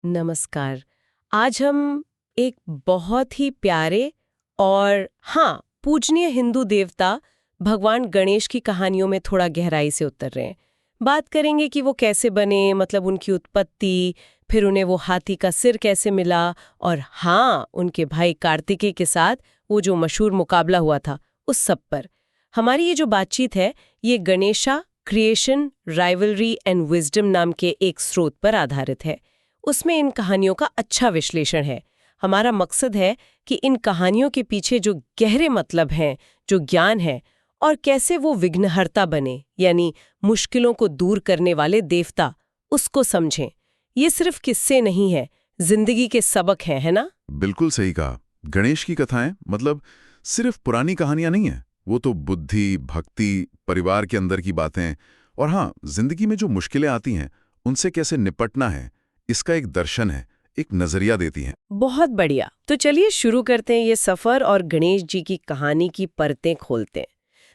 नमस्कार। आज हम एक बहुत ही प्यारे और पूजनीय हिंदू देवता भगवान गणेश की कहानियों में थोड़ा गहराई से उतर रहे हैं। बात करेंगे कि वो कैसे बने, मतलब उनकी उत्पत्ति, फिर उन्हें वो हाथी का सिर कैसे मिला, और उनके भाई कार्तिकेय के साथ वो जो मशहूर मुकाबला हुआ था, उस सब पर। हमारी ये जो बातचीत है, ये Ganesha creation, rivalry and wisdom नाम के एक स्रोत पर आधारित है। उसमें इन कहानियों का अच्छा विश्लेषण है। हमारा मकसद है कि इन कहानियों के पीछे जो गहरे मतलब हैं, जो ज्ञान है, और कैसे वो विघ्नहर्ता बने, यानी मुश्किलों को दूर करने वाले देवता, उसको समझें। ये सिर्फ किस्से नहीं है, जिंदगी के सबक हैं, है ना? बिल्कुल सही कहा। गणेश की कथाएं मतलब सिर्फ पुरानी कहानियां नहीं है, वो तो बुद्धि, भक्ति, परिवार के अंदर की बातें और जिंदगी में जो मुश्किलें आती हैं उनसे कैसे निपटना है, इसका एक दर्शन है, एक नजरिया देती हैं। बहुत बढ़िया। तो चलिए शुरू करते हैं ये सफर और गणेश जी की कहानी की परतें खोलते हैं।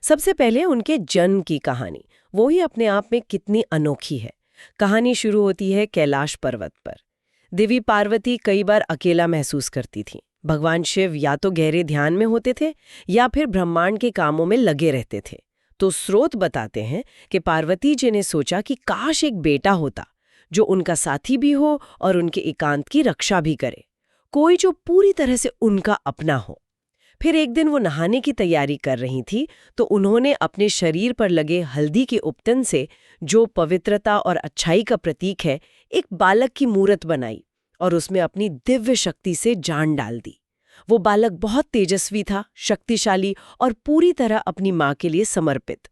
सबसे पहले उनके जन्म की कहानी, वो ही अपने आप में कितनी अनोखी है। कहानी शुरू होती है कैलाश पर्वत पर। देवी पार्वती कई बार अकेला महसूस करती थीं। भगवान शिव या तो गहरे ध्यान में होते थे या फिर ब्रह्मांड के कामों में लगे रहते थे। तो स्रोत बताते हैं कि पार्वती जी ने सोचा कि काश एक बेटा होता जो उनका साथी भी हो और उनके एकांत की रक्षा भी करे, कोई जो पूरी तरह से उनका अपना हो। फिर एक दिन वो नहाने की तैयारी कर रही थी तो उन्होंने अपने शरीर पर लगे हल्दी के उपटन से, जो पवित्रता और अच्छाई का प्रतीक है, एक बालक की मूरत बनाई और उसमें अपनी दिव्य शक्ति से जान डाल दी। वो बालक बहुत तेजस्वी था, शक्तिशाली और पूरी तरह अपनी माँ के लिए समर्पित।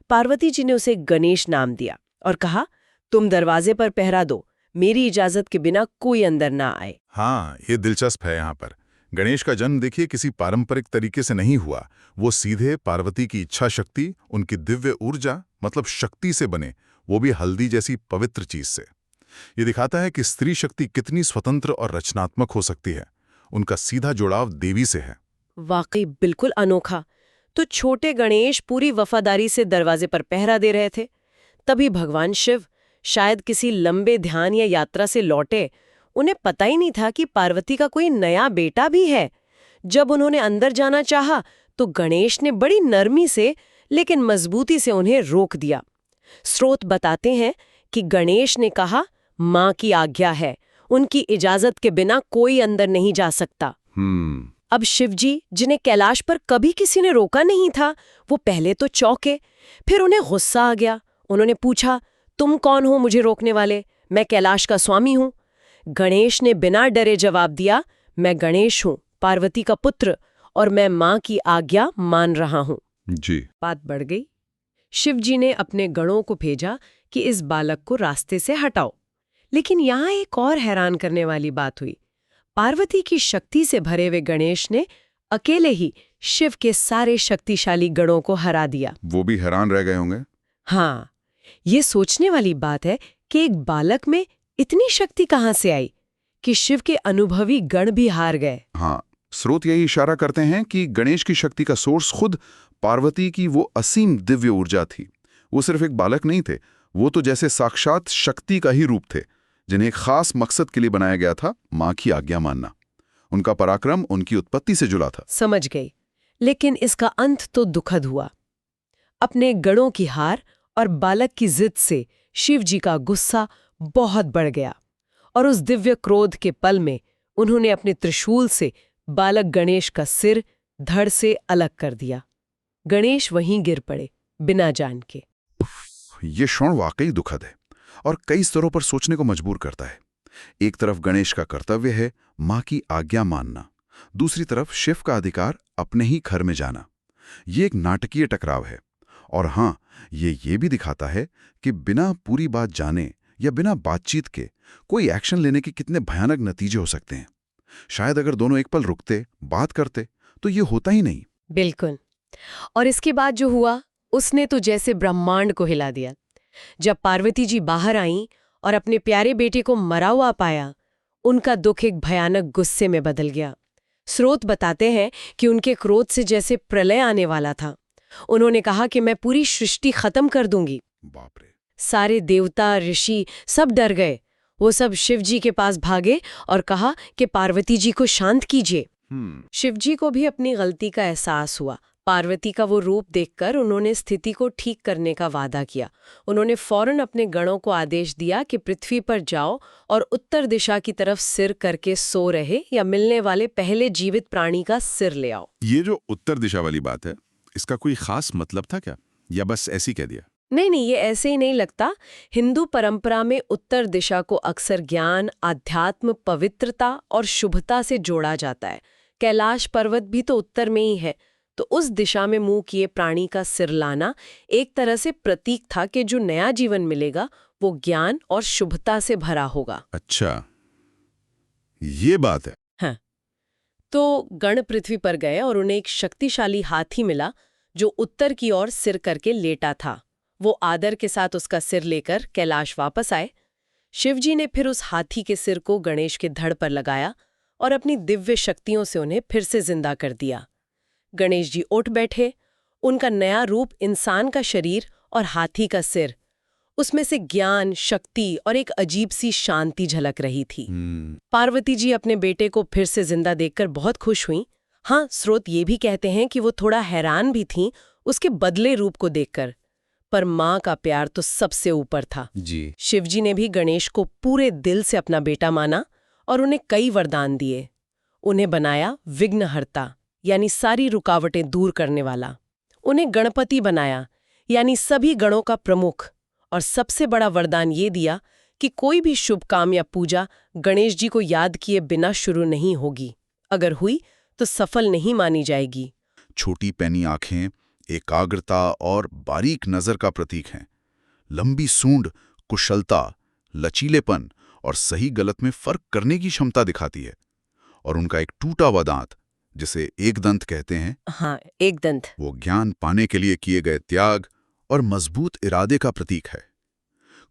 पार्वती जी ने उसे गणेश नाम दिया और कहा, तुम दरवाजे पर पहरा दो, मेरी इजाजत के बिना कोई अंदर ना आए। ये दिलचस्प है। यहाँ पर गणेश का जन्म देखिए किसी पारंपरिक तरीके से नहीं हुआ। वो सीधे पार्वती की इच्छा शक्ति, उनकी दिव्य ऊर्जा मतलब शक्ति से बने, वो भी हल्दी जैसी पवित्र चीज से। ये दिखाता है कि स्त्री शक्ति कितनी स्वतंत्र और रचनात्मक हो सकती है। उनका सीधा जुड़ाव देवी से है। वाकई बिल्कुल अनोखा। तो छोटे गणेश पूरी वफादारी से दरवाजे पर पहरा दे रहे थे। तभी भगवान शिव शायद किसी लंबे ध्यान या यात्रा से लौटे। उन्हें पता ही नहीं था कि पार्वती का कोई नया बेटा भी है। जब उन्होंने अंदर जाना चाहा तो गणेश ने बड़ी नरमी से लेकिन मजबूती से उन्हें रोक दिया। स्रोत बताते हैं कि गणेश ने कहा, माँ की आज्ञा है, उनकी इजाजत के बिना कोई अंदर नहीं जा सकता। अब शिवजी, जिन्हें कैलाश पर कभी किसी ने रोका नहीं था, वो पहले तो चौंके, फिर उन्हें गुस्सा आ गया। उन्होंने पूछा, तुम कौन हो मुझे रोकने वाले? मैं कैलाश का स्वामी हूं। गणेश ने बिना डरे जवाब दिया, मैं गणेश हूं, पार्वती का पुत्र, और मैं मां की आज्ञा मान रहा हूं। जी। बात बढ़ गई। शिवजी ने अपने गणों को भेजा कि इस बालक को रास्ते से हटाओ। लेकिन यहां एक और हैरान करने वाली बात हुई। पार्वती की शक्ति से भरे हुए गणेश ने अकेले ही शिव के सारे शक्तिशाली गणों को हरा दिया। वो भी हैरान रह गए होंगे। ये सोचने वाली बात है कि एक बालक में इतनी शक्ति कहां से आई कि शिव के अनुभवी गण भी हार गए। स्रोत यही इशारा करते हैं कि गणेश की शक्ति का सोर्स खुद पार्वती की वो असीम दिव्य ऊर्जा थी। वो सिर्फ एक बालक नहीं थे, वो तो जैसे साक्षात शक्ति का ही रूप थे, जिन्हें एक खास मकसद के लिए बनाया गया था, माँ की आज्ञा मानना। उनका पराक्रम उनकी उत्पत्ति से जुड़ा था। समझ गई। लेकिन इसका अंत तो दुखद हुआ। अपने गणों की हार और बालक की जिद से शिव जी का गुस्सा बहुत बढ़ गया और उस दिव्य क्रोध के पल में उन्होंने अपने त्रिशूल से बालक गणेश का सिर धड़ से अलग कर दिया। गणेश वहीं गिर पड़े बिना जान के। ये क्षण वाकई दुखद है और कई स्तरों पर सोचने को मजबूर करता है। एक तरफ गणेश का कर्तव्य है माँ की आज्ञा मानना, दूसरी तरफ शिव का अधिकार अपने ही घर में जाना। ये एक नाटकीय टकराव है। और ये भी दिखाता है कि बिना पूरी बात जाने या बिना बातचीत के कोई एक्शन लेने के कितने भयानक नतीजे हो सकते हैं। शायद अगर दोनों एक पल रुकते, बात करते, तो ये होता ही नहीं। बिल्कुल। और इसके बाद जो हुआ, उसने तो जैसे ब्रह्मांड को हिला दिया। जब पार्वती जी बाहर आईं और अपने प्यारे बेटे को मरा हुआ पाया, उनका दुख एक भयानक गुस्से में बदल गया। स्रोत बताते हैं कि उनके क्रोध से जैसे प्रलय आने वाला था। उन्होंने कहा कि मैं पूरी सृष्टि खत्म कर दूंगी। बाप रे। सारे देवता, ऋषि सब डर गए। वो सब शिव जी के पास भागे और कहा कि पार्वती जी को शांत कीजिए। शिव जी को भी अपनी गलती का एहसास हुआ। पार्वती का वो रूप देखकर उन्होंने स्थिति को ठीक करने का वादा किया। उन्होंने फौरन अपने गणों को आदेश दिया कि पृथ्वी पर जाओ और उत्तर दिशा की तरफ सिर करके सो रहे या मिलने वाले पहले जीवित प्राणी का सिर ले आओ। ये जो उत्तर दिशा वाली बात है, इसका कोई खास मतलब था क्या, या बस ऐसे ही कह दिया? नहीं, ये ऐसे ही नहीं लगता। हिंदू परंपरा में उत्तर दिशा को अक्सर ज्ञान, आध्यात्म, पवित्रता और शुभता से जोड़ा जाता है। कैलाश पर्वत भी तो उत्तर में ही है, तो उस दिशा में मुंह किए प्राणी का सिर लाना एक तरह से प्रतीक था कि जो नया जीवन मिलेगा वो ज्ञान और शुभता से भरा होगा। अच्छा, ये बात है। हाँ, तो गण पृथ्वी पर गए और उन्हें एक शक्तिशाली हाथी मिला जो उत्तर की ओर सिर करके लेटा था। वो आदर के साथ उसका सिर लेकर कैलाश वापस आए। शिवजी ने फिर उस हाथी के सिर को गणेश के धड़ पर लगाया और अपनी दिव्य शक्तियों से उन्हें फिर से जिंदा कर दिया। गणेश जी उठ बैठे। उनका नया रूप, इंसान का शरीर और हाथी का सिर, उसमें से ज्ञान, शक्ति और एक अजीब सी शांति झलक रही थी। पार्वती जी अपने बेटे को फिर से जिंदा देखकर बहुत खुश हुईं। हाँ, स्रोत ये भी कहते हैं कि वो थोड़ा हैरान भी थीं उसके बदले रूप को देखकर, पर माँ का प्यार तो सबसे ऊपर था जी। शिवजी ने भी गणेश को पूरे दिल से अपना बेटा माना और उन्हें कई वरदान दिए। उन्हें बनाया विघ्नहर्ता, यानी सारी रुकावटें दूर करने वाला। उन्हें गणपति बनाया, यानी सभी गणों का प्रमुख। और सबसे बड़ा वरदान ये दिया कि कोई भी शुभ काम या पूजा गणेश जी को याद किए बिना शुरू नहीं होगी। अगर हुई तो सफल नहीं मानी जाएगी। छोटी पैनी आंखें एकाग्रता और बारीक नजर का प्रतीक हैं। लंबी सूंड कुशलता, लचीलेपन और सही गलत में फर्क करने की क्षमता दिखाती है। और उनका एक टूटा हुआ दांत, जिसे एक दंत कहते हैं, हाँ, एक दंत, वो ज्ञान पाने के लिए किए गए त्याग और मजबूत इरादे का प्रतीक है।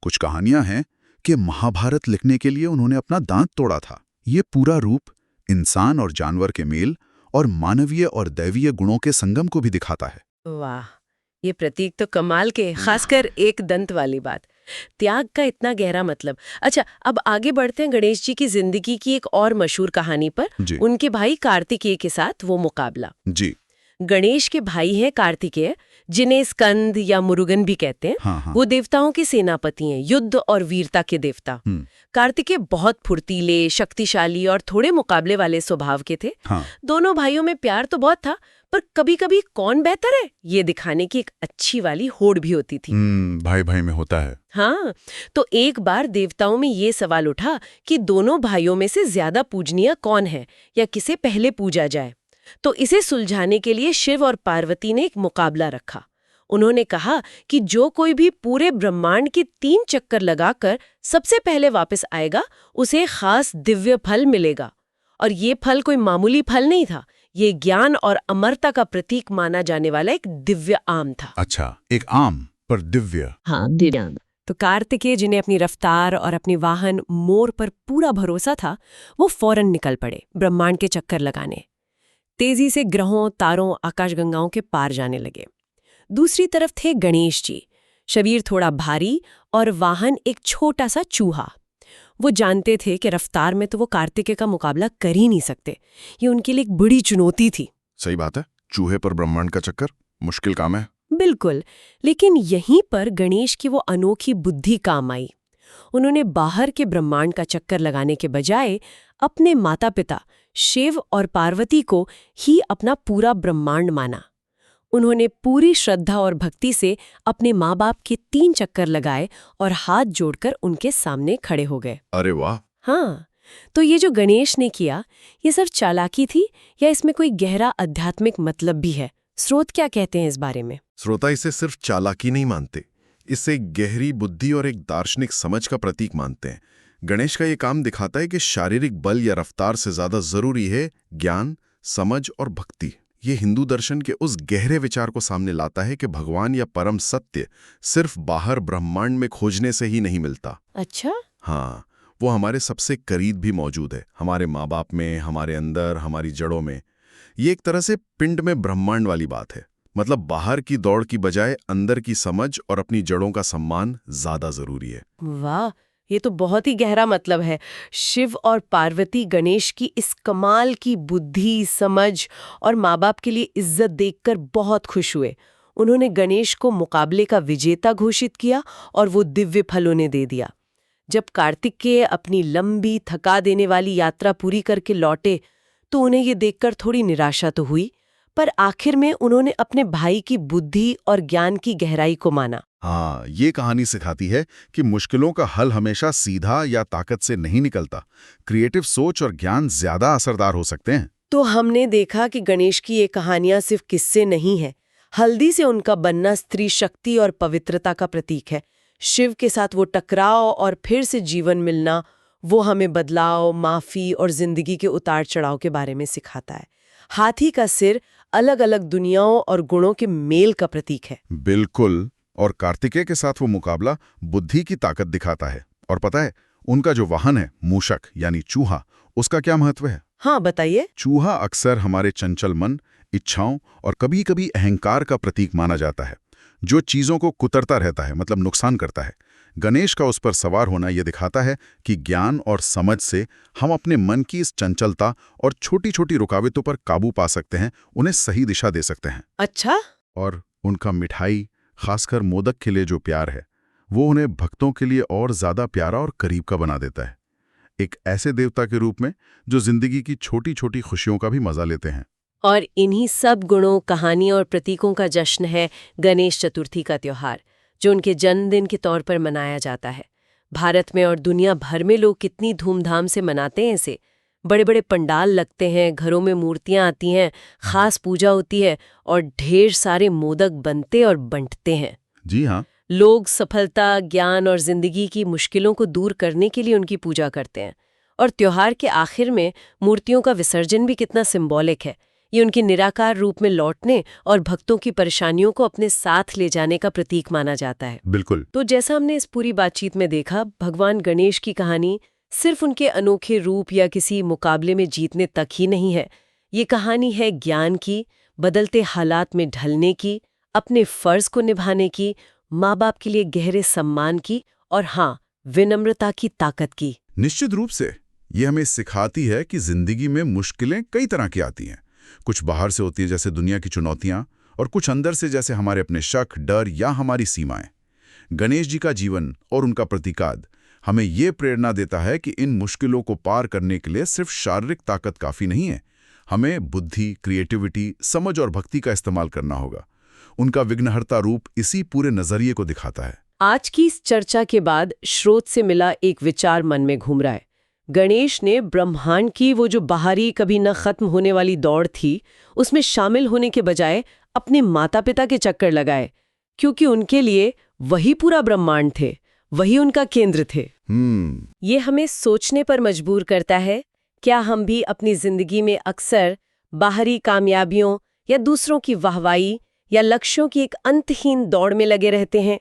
कुछ कहानियां हैं कि महाभारत लिखने के लिए उन्होंने अपना दांत तोड़ा था। ये पूरा रूप इंसान और जानवर के मेल और मानवीय और दैवीय गुणों के संगम को भी दिखाता है। वाह, ये प्रतीक तो कमाल के, खासकर एक दंत वाली बात, त्याग का इतना गहरा मतलब। अच्छा, अब आगे बढ़ते हैं गणेश जी की जिंदगी की एक और मशहूर कहानी पर, उनके भाई कार्तिकेय के साथ वो मुकाबला। जी। गणेश के भाई हैं कार्तिकेय, जिन्हें स्कंद या मुरुगन भी कहते हैं। हाँ। वो देवताओं के सेनापति हैं, युद्ध और वीरता के देवता। कार्तिकेय बहुत फुर्तीले, शक्तिशाली और थोड़े मुकाबले वाले स्वभाव के थे। हाँ। दोनों भाइयों में प्यार तो बहुत था, पर कभी-कभी कौन बेहतर है ये दिखाने की एक अच्छी वाली होड़ भी होती थी। भाई भाई में होता है। हाँ, तो एक बार देवताओं में ये सवाल उठा कि दोनों भाइयों में से ज्यादा पूजनीय कौन है या किसे पहले पूजा जाए। तो इसे सुलझाने के लिए शिव और पार्वती ने एक मुकाबला रखा। उन्होंने कहा कि जो कोई भी पूरे ब्रह्मांड के 3 चक्कर लगाकर सबसे पहले वापस आएगा, उसे खास दिव्य फल मिलेगा। और ये फल कोई मामूली फल नहीं था, ये ज्ञान और अमरता का प्रतीक माना जाने वाला एक दिव्य आम था। अच्छा, एक आम पर दिव्य। हाँ, दिव्य। तो कार्तिकेय, जिन्हें अपनी रफ्तार और अपनी वाहन मोर पर पूरा भरोसा था, वो फौरन निकल पड़े ब्रह्मांड के चक्कर लगाने। तेजी से ग्रहों, तारों, आकाशगंगाओं के पार जाने लगे। दूसरी तरफ थे गणेश जी, शरीर थोड़ा भारी और वाहन एक छोटा सा चूहा। वो जानते थे कि रफ्तार में तो वो कार्तिकेय का मुकाबला कर ही नहीं सकते। ये उनके लिए एक बड़ी चुनौती थी। सही बात है, चूहे पर ब्रह्मांड का चक्कर मुश्किल काम है। बिल्कुल, लेकिन यहीं पर गणेश की वो अनोखी बुद्धि काम आई। उन्होंने बाहर के ब्रह्मांड का चक्कर लगाने के बजाय अपने माता पिता शिव और पार्वती को ही अपना पूरा ब्रह्मांड माना। उन्होंने पूरी श्रद्धा और भक्ति से अपने माँ बाप के 3 चक्कर लगाए और हाथ जोड़कर उनके सामने खड़े हो गए। अरे वाह! हाँ, तो ये जो गणेश ने किया, ये सिर्फ चालाकी थी या इसमें कोई गहरा आध्यात्मिक मतलब भी है? स्रोत क्या कहते हैं इस बारे में? श्रोता इसे सिर्फ चालाकी नहीं मानते, इसे गहरी बुद्धि और एक दार्शनिक समझ का प्रतीक मानते हैं। गणेश का ये काम दिखाता है कि शारीरिक बल या रफ्तार से ज्यादा जरूरी है ज्ञान, समझ और भक्ति। ये हिंदू दर्शन के उस गहरे विचार को सामने लाता है कि भगवान या परम सत्य सिर्फ बाहर ब्रह्मांड में खोजने से ही नहीं मिलता। अच्छा? हाँ, वो हमारे सबसे करीब भी मौजूद है, हमारे माँ बाप में, हमारे अंदर, हमारी जड़ों में। ये एक तरह से पिंड में ब्रह्मांड वाली बात है। मतलब बाहर की दौड़ की बजाय अंदर की समझ और अपनी जड़ों का सम्मान ज्यादा जरूरी है। वाह, ये तो बहुत ही गहरा मतलब है। शिव और पार्वती गणेश की इस कमाल की बुद्धि, समझ और माँ बाप के लिए इज्जत देखकर बहुत खुश हुए। उन्होंने गणेश को मुकाबले का विजेता घोषित किया और वो दिव्य फल उन्हें दे दिया। जब कार्तिकेय अपनी लंबी थका देने वाली यात्रा पूरी करके लौटे तो उन्हें ये देखकर थोड़ी निराशा तो हुई, पर आखिर में उन्होंने अपने भाई की बुद्धि और ज्ञान की गहराई को माना। हाँ, ये कहानी सिखाती है कि मुश्किलों का हल हमेशा सीधा या ताकत से नहीं निकलता। क्रिएटिव सोच और ज्ञान ज्यादा असरदार हो सकते हैं। तो हमने देखा कि गणेश की ये कहानियां सिर्फ किस्से नहीं है। हल्दी से उनका बनना स्त्री शक्ति और पवित्रता का प्रतीक है। शिव के साथ वो टकराव और फिर से जीवन मिलना, वो हमें बदलाव, माफी और जिंदगी के उतार चढ़ाव के बारे में सिखाता है। हाथी का सिर अलग अलग दुनियाओं और गुणों के मेल का प्रतीक है। बिल्कुल। और कार्तिकेय के साथ वो मुकाबला बुद्धि की ताकत दिखाता है। और पता है, उनका जो वाहन है मूषक यानी चूहा, उसका क्या महत्व है? हाँ, बताइए। चूहा अक्सर हमारे चंचल मन, इच्छाओं और कभी-कभी अहंकार का प्रतीक माना जाता है, जो चीजों को कुतरता रहता है, मतलब नुकसान करता है। गणेश का उस पर सवार होना यह दिखाता है कि ज्ञान और समझ से हम अपने मन की इस चंचलता और छोटी-छोटी रुकावटों पर काबू पा सकते हैं, उन्हें सही दिशा दे सकते हैं। अच्छा। और उनका मिठाई, खासकर मोदक के लिए जो प्यार है, वो उन्हें भक्तों के लिए और ज्यादा प्यारा और करीब का बना देता है, एक ऐसे देवता के रूप में जो जिंदगी की छोटी-छोटी खुशियों का भी मजा लेते हैं। और इन्हीं सब गुणों, कहानी और प्रतीकों का जश्न है गणेश चतुर्थी का त्योहार, जो उनके जन्मदिन के तौर पर मनाया जाता है। भारत में और दुनिया भर में लोग कितनी धूमधाम से मनाते हैं इसे। बड़े बड़े पंडाल लगते हैं, घरों में मूर्तियां आती हैं, खास पूजा होती है और ढेर सारे मोदक बनते और बंटते हैं। जी हाँ। लोग सफलता, ज्ञान और जिंदगी की मुश्किलों को दूर करने के लिए उनकी पूजा करते हैं। और त्योहार के आखिर में मूर्तियों का विसर्जन भी कितना सिंबॉलिक है। ये उनके निराकार रूप में लौटने और भक्तों की परेशानियों को अपने साथ ले जाने का प्रतीक माना जाता है। बिल्कुल। तो जैसा हमने इस पूरी बातचीत में देखा, भगवान गणेश की कहानी सिर्फ उनके अनोखे रूप या किसी मुकाबले में जीतने तक ही नहीं है। ये कहानी है ज्ञान की, बदलते हालात में ढलने की, अपने फर्ज को निभाने की, माँ बाप के लिए गहरे सम्मान की और हाँ, विनम्रता की ताकत की। निश्चित रूप से ये हमें सिखाती है कि जिंदगी में मुश्किलें कई तरह की आती हैं। कुछ बाहर से होती है जैसे दुनिया की चुनौतियां, और कुछ अंदर से जैसे हमारे अपने शक, डर या हमारी सीमाएं। गणेश जी का जीवन और उनका प्रतीकाद हमें ये प्रेरणा देता है कि इन मुश्किलों को पार करने के लिए सिर्फ शारीरिक ताकत काफी नहीं है। हमें बुद्धि, क्रिएटिविटी, समझ और भक्ति का इस्तेमाल करना होगा। उनका विघ्नहर्ता रूप इसी पूरे नजरिए को दिखाता है। आज की इस चर्चा के बाद स्रोत से मिला एक विचार मन में घूम रहा है। गणेश ने ब्रह्मांड की वो जो बाहरी, कभी न खत्म होने वाली दौड़ थी, उसमें शामिल होने के बजाय अपने माता पिता के चक्कर लगाए, क्योंकि उनके लिए वही पूरा ब्रह्मांड थे, वही उनका केंद्र थे। ये हमें सोचने पर मजबूर करता है, क्या हम भी अपनी जिंदगी में अक्सर बाहरी कामयाबियों या दूसरों की वाहवाही या लक्ष्यों की एक अंतहीन दौड़ में लगे रहते हैं?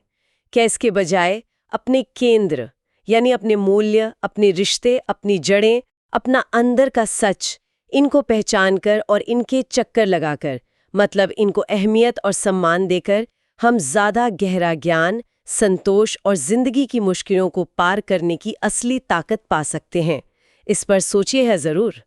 क्या इसके बजाय अपने केंद्र यानी अपने मूल्य, अपने रिश्ते, अपनी जड़ें, अपना अंदर का सच, इनको पहचान कर और इनके चक्कर लगाकर, मतलब इनको अहमियत और सम्मान देकर, हम ज्यादा गहरा ज्ञान, संतोष और जिंदगी की मुश्किलों को पार करने की असली ताकत पा सकते हैं? इस पर सोचिए है जरूर।